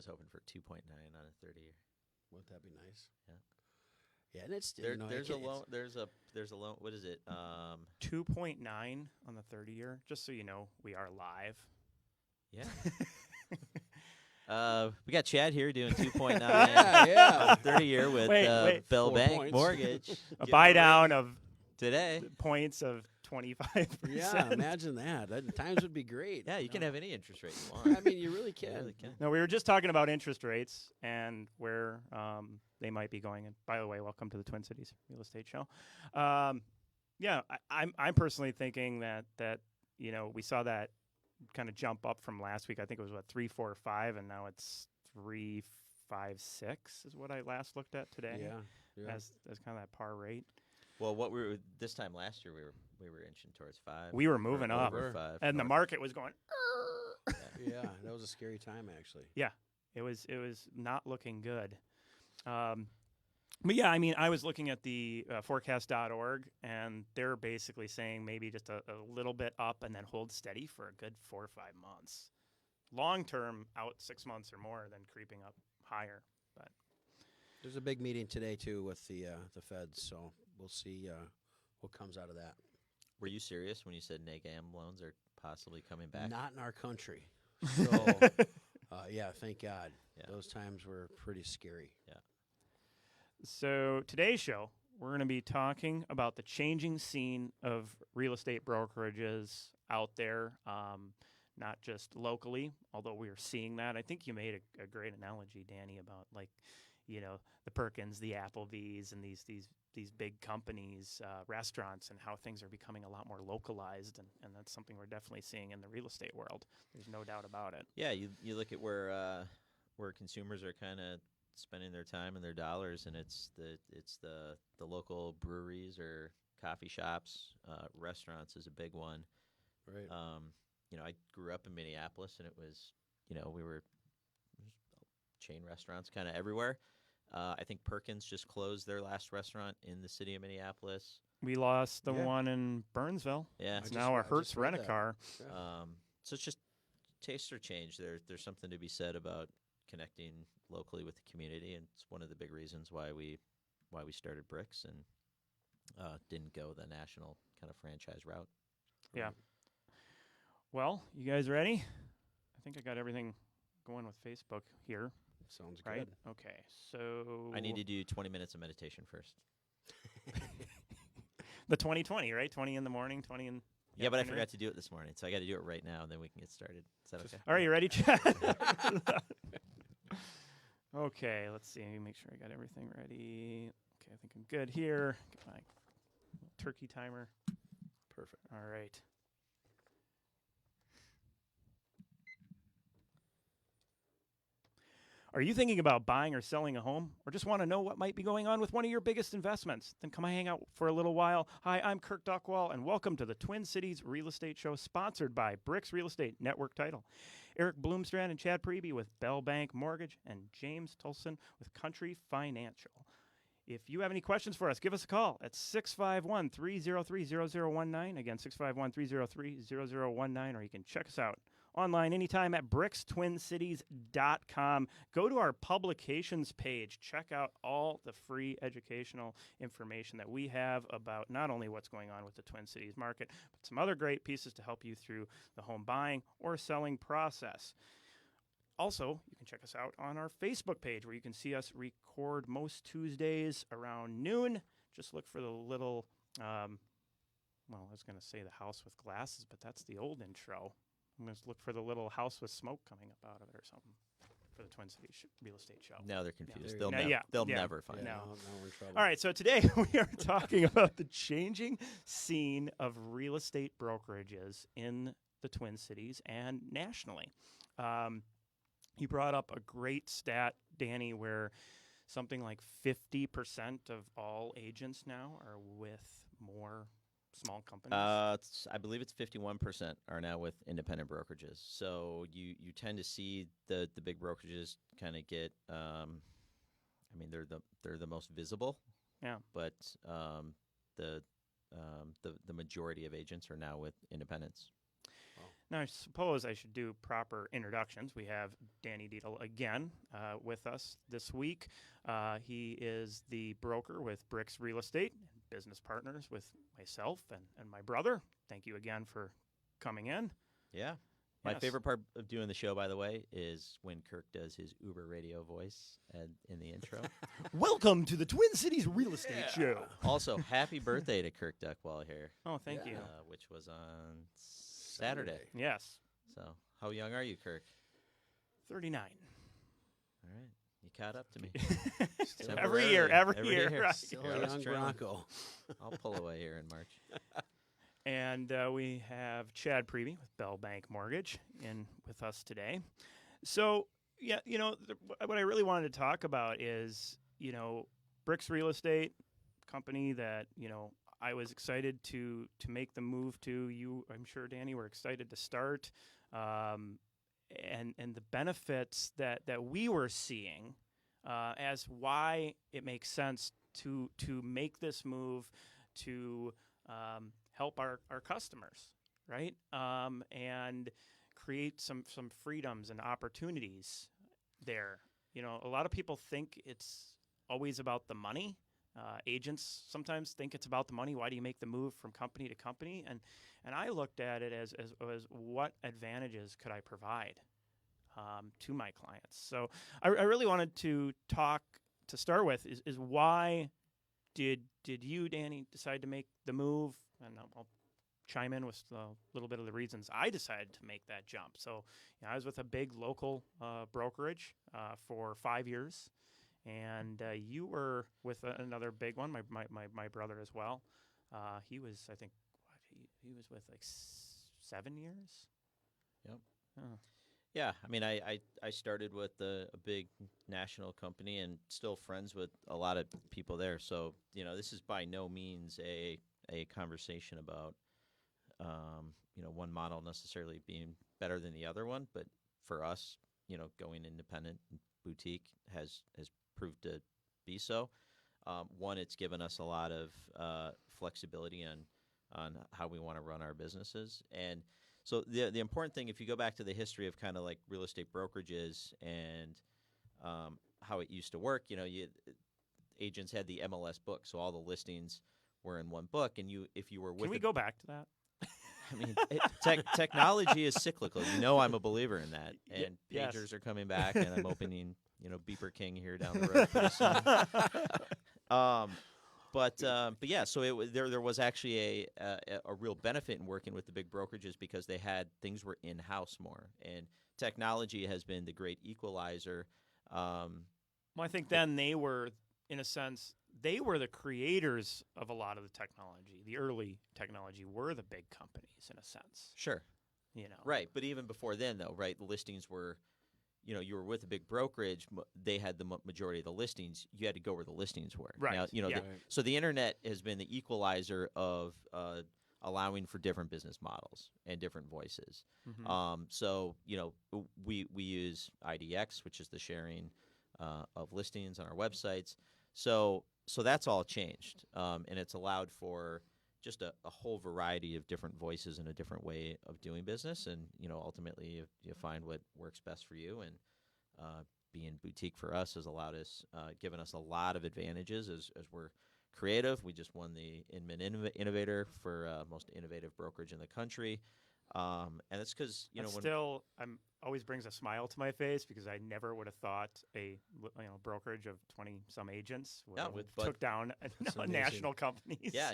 was hoping for 2.9 on a 30-year. Wouldn't that be nice? Yeah. Yeah, and it's There's a loan. There's a loan. What is it? 2.9 on the 30-year. Just so you know, we are live. Yeah. We got Chad here doing 2.9 yeah. 30-year with Wait. Bell 4 Bank points. Mortgage. A buy down of Today. points of 25%. Yeah, imagine that. Times would be great. Yeah, you can have any interest rate you want. I mean, you really can. You really can. No, we were just talking about interest rates and where they might be going. And by the way, welcome to the Twin Cities Real Estate Show. Yeah, I'm personally thinking that we saw that kind of jump up from last week. I think it was 3.45, and now it's 3.56 is what I last looked at today. Yeah. As kind of that par rate. Well, this time last year we were inching towards 5. We were moving up, over 5, and the market was going. Yeah, that was a scary time actually. Yeah, it was not looking good. But yeah, I mean, I was looking at the forecast.org, and they're basically saying maybe just a little bit up and then hold steady for a good 4 or 5 months. Long term, out 6 months or more, then creeping up higher. But there's a big meeting today too with the feds, so we'll see what comes out of that. Were you serious when you said NAGAM loans are possibly coming back? Not in our country. So, yeah, thank God. Yeah. Those times were pretty scary. Yeah. So today's show, we're going to be talking about the changing scene of real estate brokerages out there, not just locally, although we are seeing that. I think you made a great analogy, Danny, about the Perkins, the Applebee's, and these big companies, restaurants, and how things are becoming a lot more localized, and that's something we're definitely seeing in the real estate world. There's no doubt about it. Yeah, you look at where consumers are kind of spending their time and their dollars, and it's the local breweries or coffee shops, restaurants is a big one. Right. I grew up in Minneapolis, and it was we were chain restaurants kind of everywhere. I think Perkins just closed their last restaurant in the city of Minneapolis. We lost the one in Burnsville. Yeah, It's now a Hertz Rent-A-Car. Yeah. So it's just tastes are changed. There's something to be said about connecting locally with the community, and it's one of the big reasons why we started Bricks and didn't go the national kind of franchise route. Yeah. Well, you guys ready? I think I got everything going with Facebook here. Sounds right? good. Okay, so I need to do 20 minutes of meditation first. The 20-20, right? 20 in the morning, 20 in Yeah, but I afternoon? forgot to do it this morning, so I got to do it right now, and then we can get started. Is that okay? All right, you ready, Chad? Okay, let's see. Make sure I got everything ready. Okay, I think I'm good here. Get my turkey timer. Perfect. All right. Are you thinking about buying or selling a home, or just want to know what might be going on with one of your biggest investments? Then come hang out for a little while. Hi, I'm Kirk Duckwall, and welcome to the Twin Cities Real Estate Show, sponsored by Bricks Real Estate Network Title. Eric Bloomstrand and Chad Preby with Bell Bank Mortgage, and James Tulson with Country Financial. If you have any questions for us, give us a call at 651-303-0019. Again, 651-303-0019, or you can check us out online anytime at brickstwincities.com. Go to our publications page. Check out all the free educational information that we have about not only what's going on with the Twin Cities market, but some other great pieces to help you through the home buying or selling process. Also, you can check us out on our Facebook page, where you can see us record most Tuesdays around noon. Just look for the little, I was going to say the house with glasses, but that's the old intro. I'm going to look for the little house with smoke coming up out of it or something for the Twin Cities Real Estate Show. Now they're confused. Yeah. They'll never find No. it. Now we're in trouble. All right, so today we are talking about the changing scene of real estate brokerages in the Twin Cities and nationally. You brought up a great stat, Danny, where something like 50% of all agents now are with more small companies. I believe it's 51% are now with independent brokerages. So you tend to see the big brokerages kind of get. They're the most visible. Yeah. But the majority of agents are now with independents. Now, I suppose I should do proper introductions. We have Danny Dietl again with us this week. He is the broker with Cites Real Estate, business partners with myself and my brother. Thank you again for coming in. Yeah. My Yes. favorite part of doing the show, by the way, is when Kirk does his Uber radio voice in the intro. Welcome to the Twin Cities Real Estate Show. Also, happy birthday to Kirk Duckwall here, Oh, thank you. which was on Saturday. Yes, So, how young are you, Kirk? 39. All right. You caught up to me. Every year, Temporarily. right. Still Yeah, a that's young true. Bronco. I'll pull away here in March. And we have Chad Prevey with Bell Bank Mortgage in with us today. So, yeah, what I really wanted to talk about is, Cites Real Estate, company that, I was excited to make the move to. You, I'm sure, Danny, were excited to start. And the benefits that we were seeing as why it makes sense to make this move to help our customers, right? And create some freedoms and opportunities there. A lot of people think it's always about the money. Agents sometimes think it's about the money. Why do you make the move from company to company? And I looked at it as what advantages could I provide to my clients? So I really wanted to talk to start with is why did you, Danny, decide to make the move? And I'll chime in with a little bit of the reasons I decided to make that jump. So I was with a big local brokerage for 5 years, and you were with another big one, my brother as well. He was, I think, he was with like 7 years. Yep. Oh. Yeah, I mean, I started with a big national company and still friends with a lot of people there. So, this is by no means a conversation about, one model necessarily being better than the other one. But for us, going independent and boutique has proved to be so. One, it's given us a lot of flexibility on how we want to run our businesses. And so the important thing, if you go back to the history of kind of like real estate brokerages and how it used to work, agents had the MLS book, so all the listings were in one book, and if you were with Can we go back to that? I mean, technology is cyclical. I'm a believer in that, and Yes. pagers are coming back, and I'm opening Beeper King here down the road pretty soon. But yeah, so there was actually a real benefit in working with the big brokerages because things were in house more, and technology has been the great equalizer. Well, I think then they were, in a sense, they were the creators of a lot of the technology. The early technology were the big companies, in a sense. Sure, right. But even before then, though, right, the listings were. You were with a big brokerage. They had the majority of the listings. You had to go where the listings were. Right. Now, Yeah. So the internet has been the equalizer of allowing for different business models and different voices. Mm-hmm. So we use IDX, which is the sharing of listings on our websites. So that's all changed, and it's allowed for just a whole variety of different voices and a different way of doing business. And, ultimately you find what works best for you. And being boutique for us has allowed us, given us a lot of advantages as we're creative. We just won the Inman Innovator for most innovative brokerage in the country. And it's because, I'm always brings a smile to my face because I never would have thought a brokerage of 20-some agents took down national companies. Yeah,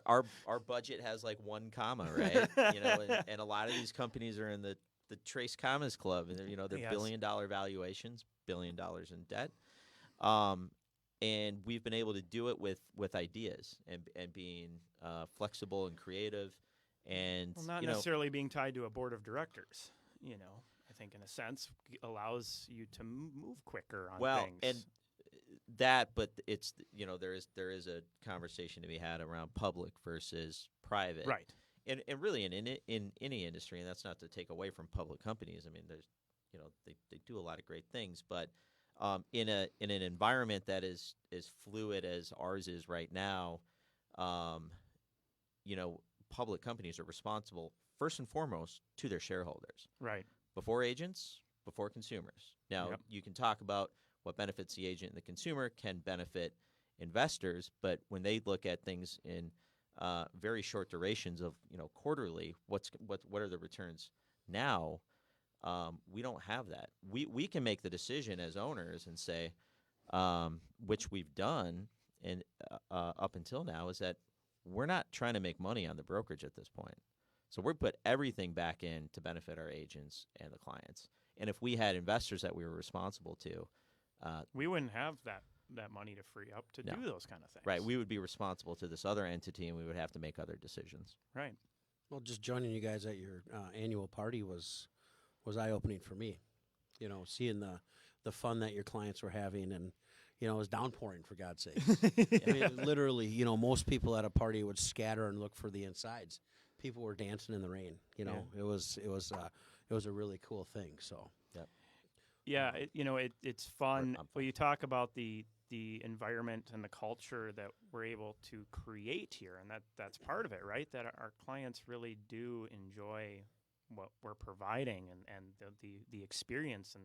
our budget has like 1 comma, right? And a lot of these companies are in the Trace Commas Club, and they're Yes. $1 billion valuations, $1 billion in debt. And we've been able to do it with ideas and being flexible and creative. And not necessarily being tied to a board of directors, I think in a sense allows you to move quicker on things. And that, but it's there is a conversation to be had around public versus private, right? And really in any industry, and that's not to take away from public companies. I mean, there's they do a lot of great things, but in an environment that is as fluid as ours is right now, public companies are responsible first and foremost to their shareholders. Right. Before agents, before consumers. Now, Yep. you can talk about what benefits the agent and the consumer can benefit investors, but when they look at things in very short durations of quarterly, what are the returns now? We don't have that. We can make the decision as owners and say, which we've done, and up until now, is that we're not trying to make money on the brokerage at this point. So we put everything back in to benefit our agents and the clients. And if we had investors that we were responsible to, We wouldn't have that money to free up to No. do those kind of things. right, we would be responsible to this other entity, and we would have to make other decisions. Right. Well, just joining you guys at your annual party was eye-opening for me. Seeing the fun that your clients were having, and it was downpouring, for God's sake. I mean, literally, most people at a party would scatter and look for the insides. People were dancing in the rain. Yeah. It was a really cool thing. So Yeah, it's fun. I'm Well, you talk about the environment and the culture that we're able to create here, and that's part of it, right? That our clients really do enjoy what we're providing, and the experience and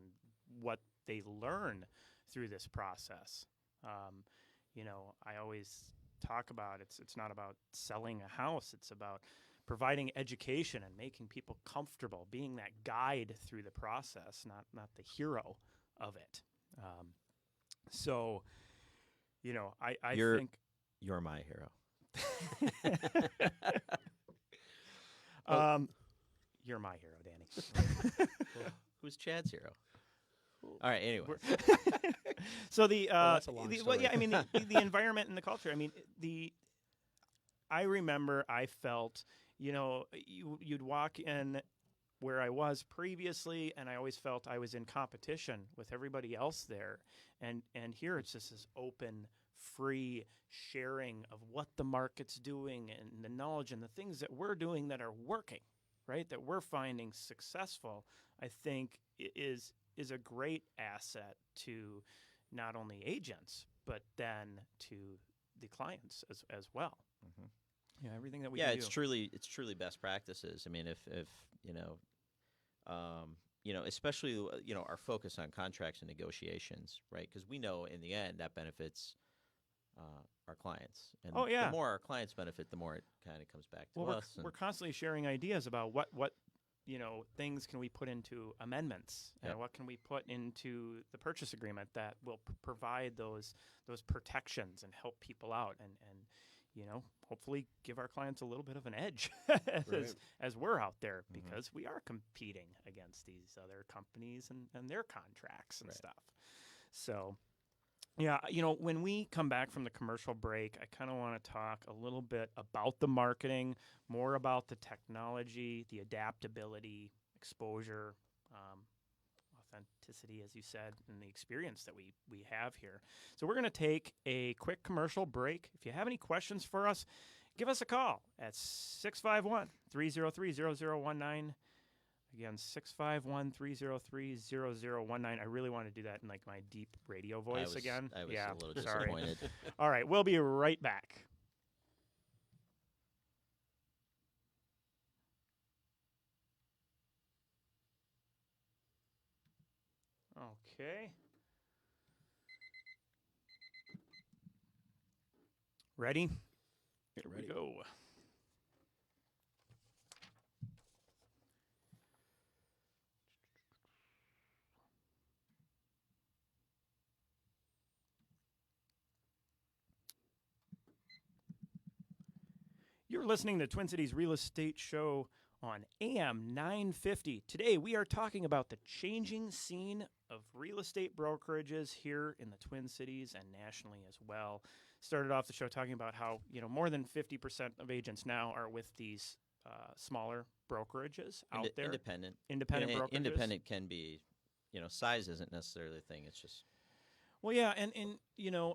what they learn through this process. I always talk about it's not about selling a house; it's about providing education and making people comfortable, being that guide through the process, not the hero of it. So, I think You're my hero. you're my hero, Danny. Who's Chad's hero? All right, anyway. So that's a long well, yeah, story. I mean the environment and the culture. I mean I remember I felt, you'd walk in where I was previously, and I always felt I was in competition with everybody else there. And here it's just this open, free sharing of what the market's doing and the knowledge and the things that we're doing that are working, right? That we're finding successful, I think is a great asset to not only agents, but then to the clients as well. Mhm. Yeah, everything that we Yeah, do. it's truly best practices. I mean, if especially our focus on contracts and negotiations, right? Because we know in the end that benefits our clients. And Oh, yeah. the more our clients benefit, the more it kind of comes back to Well, us. we're constantly sharing ideas about what things can we put into amendments, Yep. and what can we put into the purchase agreement that will provide those protections and help people out, and hopefully give our clients a little bit of an edge as we're out there, Mhm. because we are competing against these other companies and their contracts and Right. stuff. So, yeah, when we come back from the commercial break, I kind of want to talk a little bit about the marketing, more about the technology, the adaptability, exposure, authenticity, as you said, and the experience that we have here. So we're going to take a quick commercial break. If you have any questions for us, give us a call at 651-303-0019. Again, 651-303-0019. I really want to do that in like my deep radio voice again. I was Yeah, a little sorry. disappointed. All right, we'll be right back. Okay. Ready? Here Ready. we go. You're listening to Twin Cities Real Estate Show on AM 950. Today we are talking about the changing scene of real estate brokerages here in the Twin Cities and nationally as well. Started off the show talking about how more than 50% of agents now are with these smaller brokerages out there. Independent. Independent And brokerages. Independent can be, size isn't necessarily the thing. It's just Well, yeah, and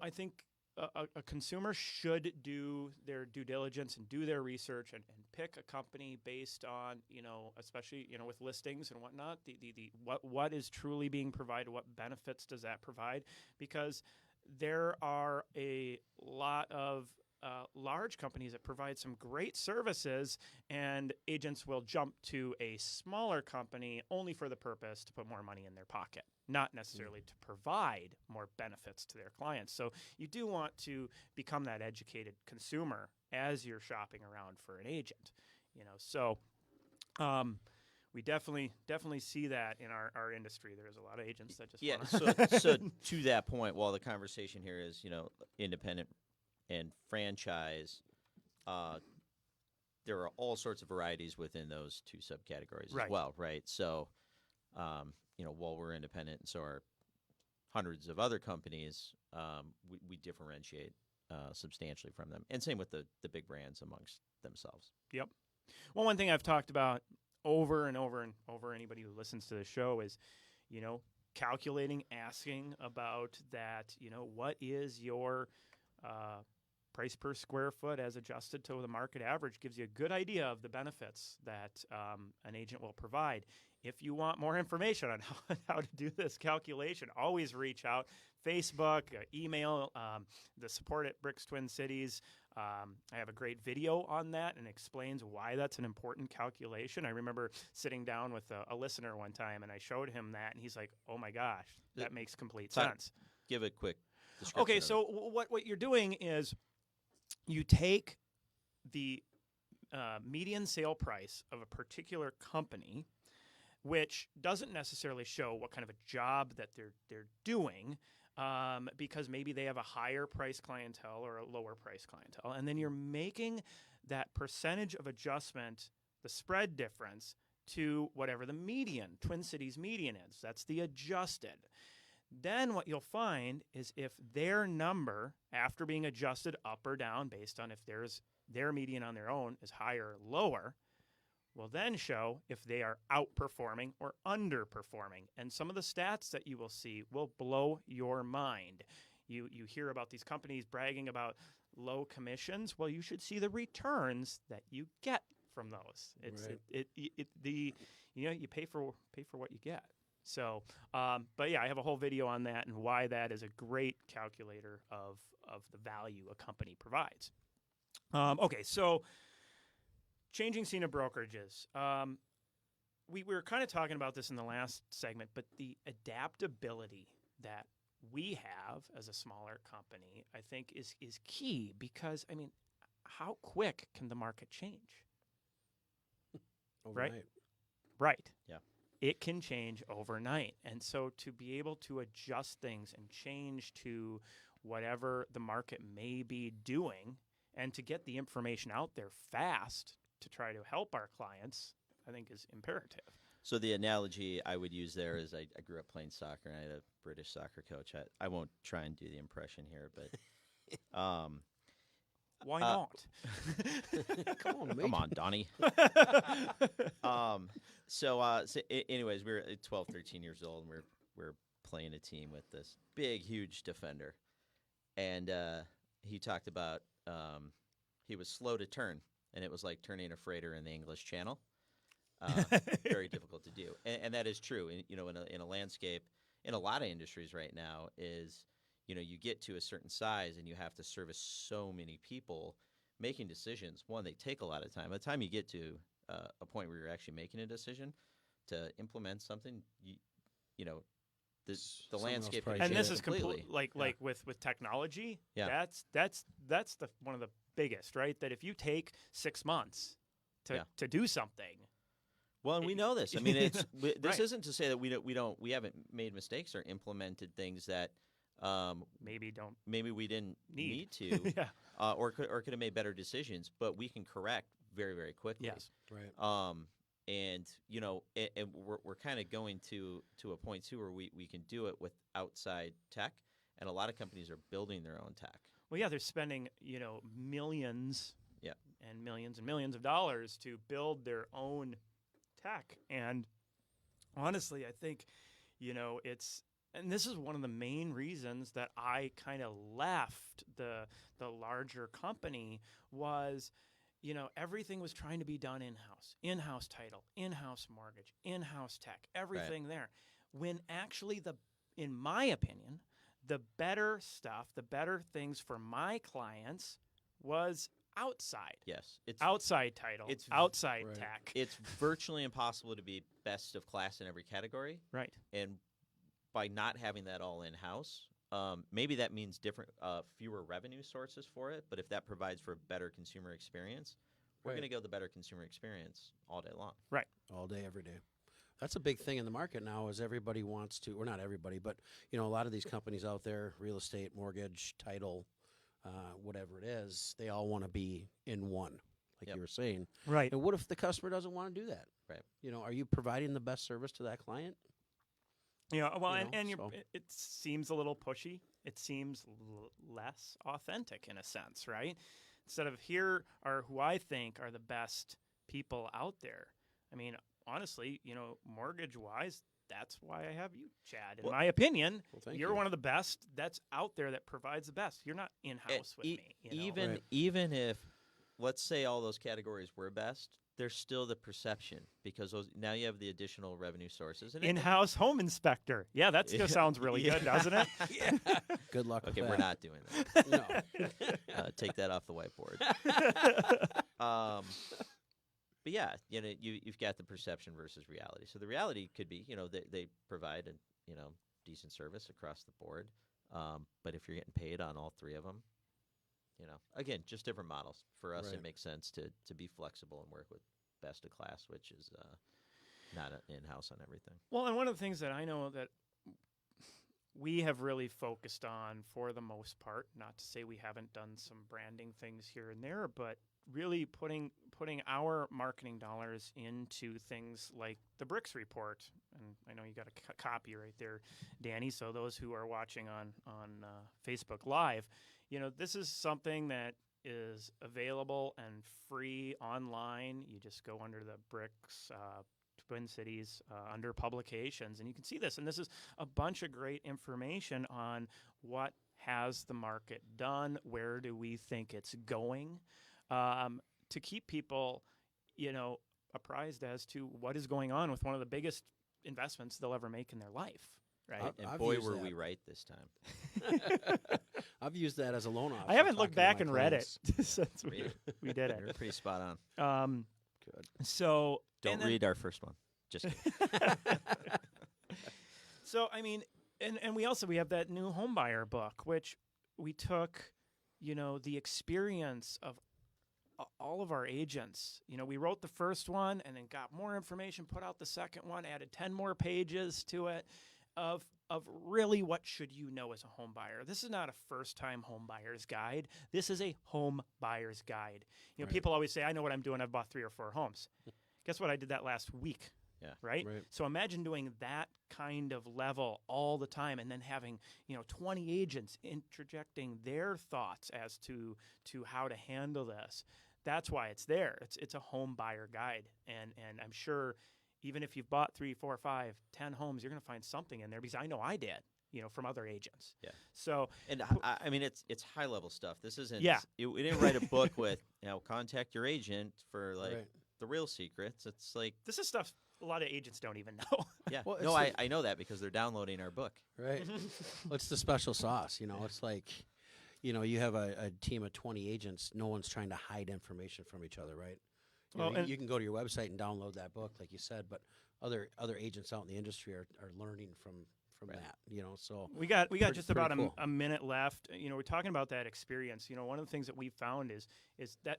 I think a consumer should do their due diligence and do their research and pick a company based on, especially, with listings and whatnot, what is truly being provided, what benefits does that provide? Because there are a lot of large companies that provide some great services, and agents will jump to a smaller company only for the purpose to put more money in their pocket, not necessarily to provide more benefits to their clients. So you do want to become that educated consumer as you're shopping around for an agent. So we definitely see that in our industry. There's a lot of agents that just so to that point, while the conversation here is independent and franchise, there are all sorts of varieties within those two subcategories as well, right? So, while we're independent, and so are hundreds of other companies, we differentiate substantially from them, and same with the big brands amongst themselves. Yep. Well, one thing I've talked about over and over and over, anybody who listens to the show is, calculating, asking about that, what is your price per square foot as adjusted to the market average, gives you a good idea of the benefits that an agent will provide. If you want more information on how to do this calculation, always reach out. Facebook, email, the support at Bricks Twin Cities. I have a great video on that and explains why that's an important calculation. I remember sitting down with a listener one time, and I showed him that, and he's like, oh my gosh, that makes complete sense. Give a quick description. Okay, so what you're doing is you take the median sale price of a particular company, which doesn't necessarily show what kind of a job that they're doing, because maybe they have a higher price clientele or a lower price clientele, and then you're making that percentage of adjustment, the spread difference, to whatever the median, Twin Cities median is. That's the adjusted. Then what you'll find is if their number, after being adjusted up or down based on if their median on their own is higher or lower, will then show if they are outperforming or underperforming. And some of the stats that you will see will blow your mind. You hear about these companies bragging about low commissions. Well, you should see the returns that you get from those. It's you pay for what you get. So, but yeah, I have a whole video on that and why that is a great calculator of the value a company provides. Okay, so changing scene of brokerages. We were kind of talking about this in the last segment, but the adaptability that we have as a smaller company, I think, is key because, I mean, how quick can the market change? Overnight. Right. Yeah. It can change overnight. And so to be able to adjust things and change to whatever the market may be doing and to get the information out there fast to try to help our clients, I think is imperative. So the analogy I would use there is I grew up playing soccer, and I had a British soccer coach. I won't try and do the impression here, but why not? Come on, Donnie. Anyways, we were 12, 13 years old, and we're playing a team with this big, huge defender. And he talked about he was slow to turn, and it was like turning a freighter in the English Channel. Very difficult to do. And that is true. In a landscape, in a lot of industries right now is, you get to a certain size and you have to service so many people making decisions. One, they take a lot of time. By the time you get to a point where you're actually making a decision to implement something, the landscape price and this is completely. Like with technology. Yeah. That's the one of the biggest, right? That if you take 6 months to do something. Well, and we know this. I mean, this Right. isn't to say that we haven't made mistakes or implemented things that maybe we didn't need to, Yeah. or could have made better decisions. But we can correct very, very quickly. Yes. Right. And we're kind of going to a point too where we can do it with outside tech, and a lot of companies are building their own tech. Well, yeah, they're spending millions, Yeah. and millions of dollars to build their own tech. And honestly, I think and this is one of the main reasons that I kind of left the larger company was, everything was trying to be done in-house title, in-house mortgage, in-house tech, everything there. When actually in my opinion, the better stuff, the better things for my clients was outside. Yes, it's Outside title. it's v- outside Right. tech. it's virtually impossible to be best of class in every category, Right. and by not having that all in house, maybe that means different, fewer revenue sources for it. But if that provides for a better consumer experience, we're Right. going to go the better consumer experience all day long. All day, every day. That's a big thing in the market now is everybody wants to, or not everybody, but, a lot of these companies out there, real estate, mortgage, title, whatever it is, they all want to be in one, like Yep. you were saying. Right. And what if the customer doesn't want to do that? Right. Are you providing the best service to that client? Yeah, well, You and, know, and so- it seems a little pushy. It seems less authentic in a sense, right? Instead of here are who I think are the best people out there. I mean, honestly, mortgage-wise, that's why I have you, Chad. In Well- my opinion, Well, thank you're you. one of the best that's out there that provides the best. You're not in-house with me. Even Right. even if, let's say, all those categories were best, there's still the perception because now you have the additional revenue sources. And in-house home inspector. Yeah, that still sounds really Yeah. good, doesn't it? Good luck Okay, with we're that. not doing that. No. Take that off the whiteboard. But yeah, you've got the perception versus reality. So the reality could be, they provide a decent service across the board. But if you're getting paid on all three of them, again, just different models. For us, Right. it makes sense to be flexible and work with best of class, which is not in-house on everything. Well, and one of the things that I know that we have really focused on for the most part, not to say we haven't done some branding things here and there, but really putting our marketing dollars into things like the Bricks Report. And I know you got a copy right there, Danny. So those who are watching on Facebook Live, this is something that is available and free online. You just go under the Bricks Twin Cities under publications, and you can see this. And this is a bunch of great information on what has the market done, where do we think it's going, to keep people, apprised as to what is going on with one of the biggest investments they'll ever make in their life. Right. And I've boy, used were that. we right this time. I've used that as a loan officer. I haven't looked talking to back my and read it clients. since Read we did You're it. pretty spot on. Good. So Don't and then- read our first one. Just kidding. So I mean, and we have that new home buyer book, which we took, the experience of all of our agents. We wrote the first one and then got more information, put out the second one, added 10 more pages to it of really what should you know as a home buyer. This is not a first-time home buyer's guide. This is a home buyer's guide. Right. People always say, I know what I'm doing. I've bought 3 or 4 homes. Guess what? I did that last week. Yeah. Right? Right. So imagine doing that kind of level all the time and then having, 20 agents interjecting their thoughts as to how to handle this. That's why it's there. It's a home buyer guide. And I'm sure even if you've bought 3, 4, 5, 10 homes, you're going to find something in there because I know I did, from other agents. Yeah. So And I mean, it's high level stuff. This isn't. Yeah. We didn't write a book with contact your agent for like Right. the real secrets. It's like this is stuff a lot of agents don't even know. yeah. Well, no, it's I know that because they're downloading our book. Right. Well, it's the special sauce. It's like, you have a team of 20 agents. No one's trying to hide information from each other, right? Well, and- You can go to your website and download that book, like you said, but other agents out in the industry are learning from Right. that. So We got just pretty about cool. a minute left. We're talking about that experience. One of the things that we've found is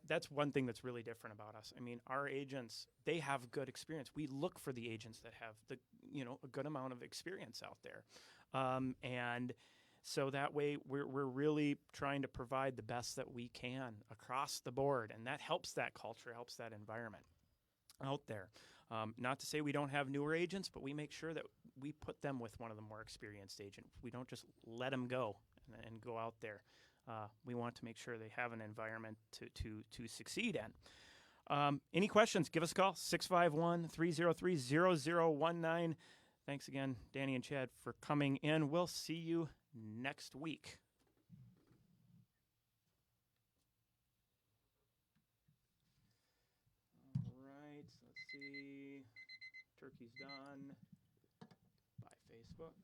that's one thing that's really different about us. I mean, our agents, they have good experience. We look for the agents that have the a good amount of experience out there, and so that way we're really trying to provide the best that we can across the board, and that helps that culture, helps that environment out there. Not to say we don't have newer agents, but we make sure that we put them with one of the more experienced agents. We don't just let them go and go out there. We want to make sure they have an environment to succeed in. Any questions? Give us a call, 651-303-0019. Thanks again, Danny and Chad, for coming in. We'll see you next week. All right, let's see. Turkey's done. By Facebook.